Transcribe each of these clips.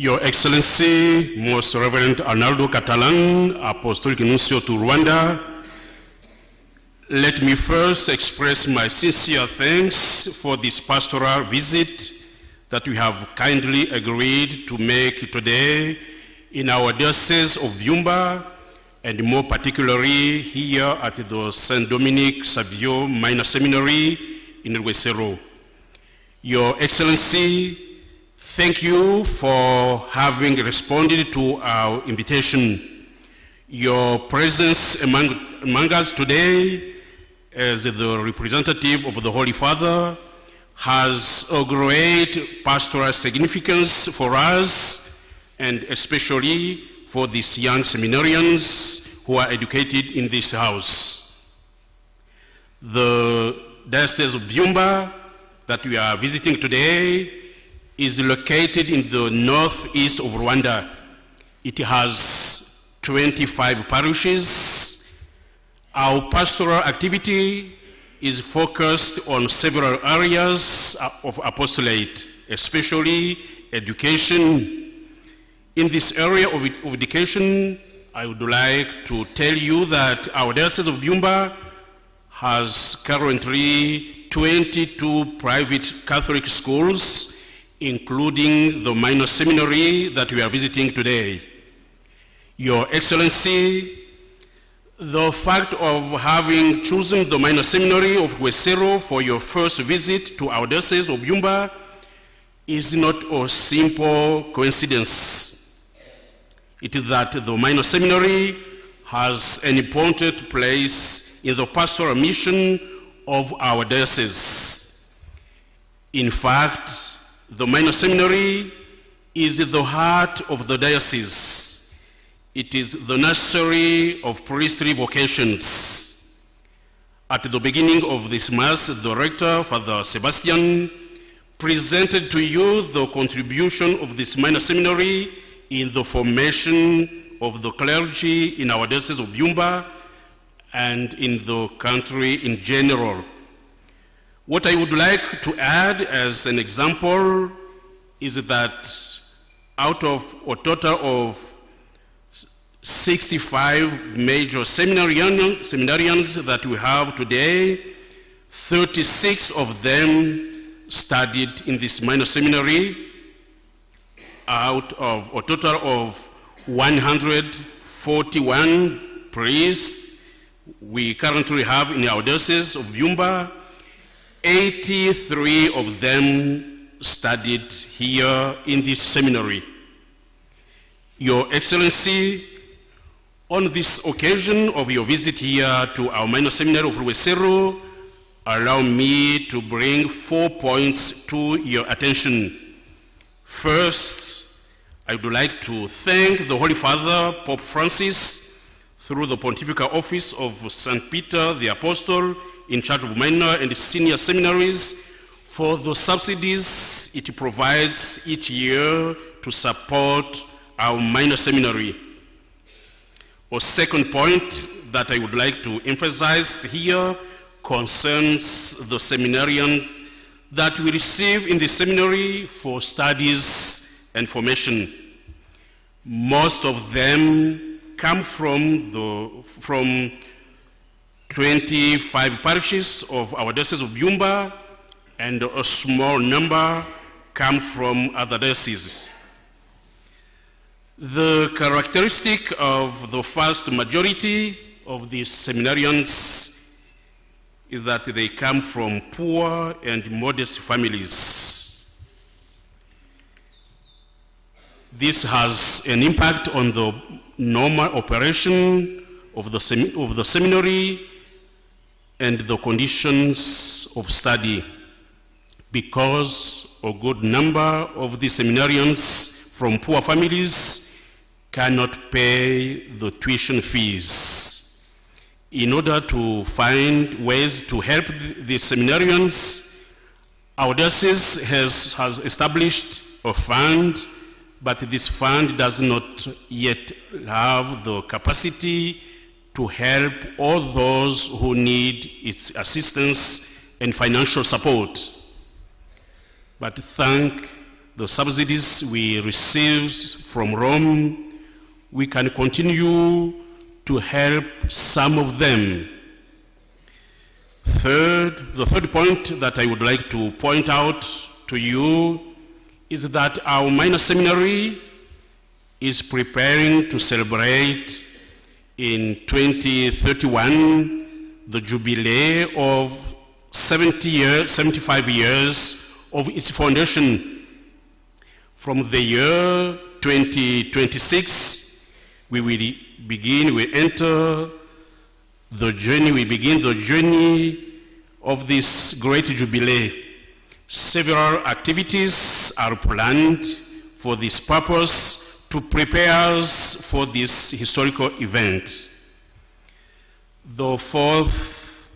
Your Excellency, Most Reverend Arnaldo Catalan, Apostolic Nuncio to Rwanda, let me first express my sincere thanks for this pastoral visit that we have kindly agreed to make today in our Diocese of Byumba, and more particularly here at the St. Dominic Savio Minor Seminary in Rwesero. Your Excellency, thank you for having responded to our invitation. Your presence among us today as the representative of the Holy Father has a great pastoral significance for us, and especially for these young seminarians who are educated in this house. The Diocese of Byumba that we are visiting today is located in the northeast of Rwanda. It has 25 parishes. Our pastoral activity is focused on several areas of apostolate, especially education. In this area of education, I would like to tell you that our Diocese of Byumba has currently 22 private Catholic schools, including the minor seminary that we are visiting today. Your Excellency, the fact of having chosen the minor seminary of Rwesero for your first visit to our Diocese of Byumba is not a simple coincidence. It is that the minor seminary has an important place in the pastoral mission of our diocese. In fact, the minor seminary is the heart of the diocese. It is the nursery of priestly vocations. At the beginning of this Mass, the Rector, Father Sebastian, presented to you the contribution of this minor seminary in the formation of the clergy in our Diocese of Byumba and in the country in general. What I would like to add as an example is that out of a total of 65 major seminarians that we have today, 36 of them studied in this minor seminary out of a total of 141 priests we currently have in our Diocese of Byumba. 83 of them studied here in this seminary. Your Excellency, on this occasion of your visit here to our minor seminary of Rwesero, allow me to bring 4 points to your attention. First, I would like to thank the Holy Father, Pope Francis, through the Pontifical Office of St. Peter the Apostle, in charge of minor and senior seminaries, for the subsidies it provides each year to support our minor seminary. A second point that I would like to emphasize here concerns the seminarians that we receive in the seminary for studies and formation. Most of them come from 25 parishes of our Diocese of Byumba, and a small number come from other dioceses. The characteristic of the vast majority of these seminarians is that they come from poor and modest families. This has an impact on the normal operation of the seminary and the conditions of study, because a good number of the seminarians from poor families cannot pay the tuition fees. In order to find ways to help the seminarians, our diocese has established a fund, but this fund does not yet have the capacity to help all those who need its assistance and financial support. But thank the subsidies we receive from Rome, we can continue to help some of them. The third point that I would like to point out to you is that our minor seminary is preparing to celebrate in 2031 the jubilee of 75 years of its foundation. From the year 2026, we enter the journey, we begin the journey of this great jubilee. Several activities are planned for this purpose to prepare us for this historical event. The fourth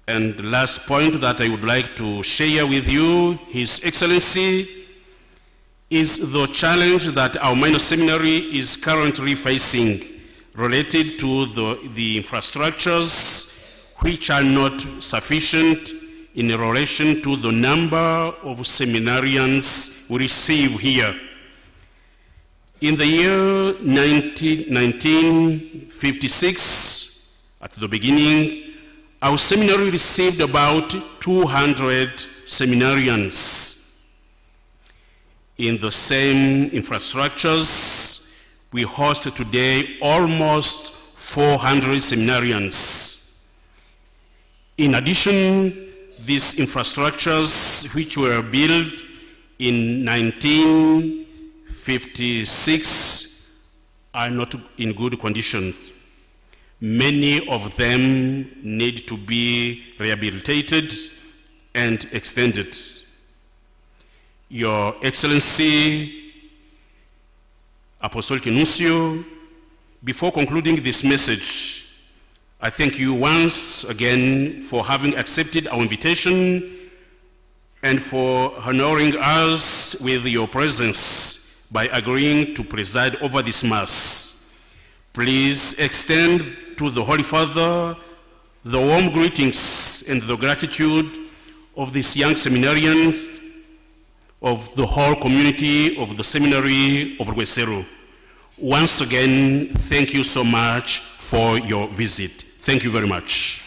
and last point that I would like to share with you, His Excellency, is the challenge that our minor seminary is currently facing related to the infrastructures which are not sufficient in relation to the number of seminarians we receive here. In the year 1956, at the beginning, our seminary received about 200 seminarians. In the same infrastructures, we host today almost 400 seminarians. In addition, these infrastructures which were built in 1956 are not in good condition. Many of them need to be rehabilitated and extended. Your Excellency, Apostolic Nuncio, before concluding this message, I thank you once again for having accepted our invitation and for honoring us with your presence by agreeing to preside over this Mass. Please extend to the Holy Father the warm greetings and the gratitude of these young seminarians, of the whole community of the seminary of Rwesero. Once again, thank you so much for your visit. Thank you very much.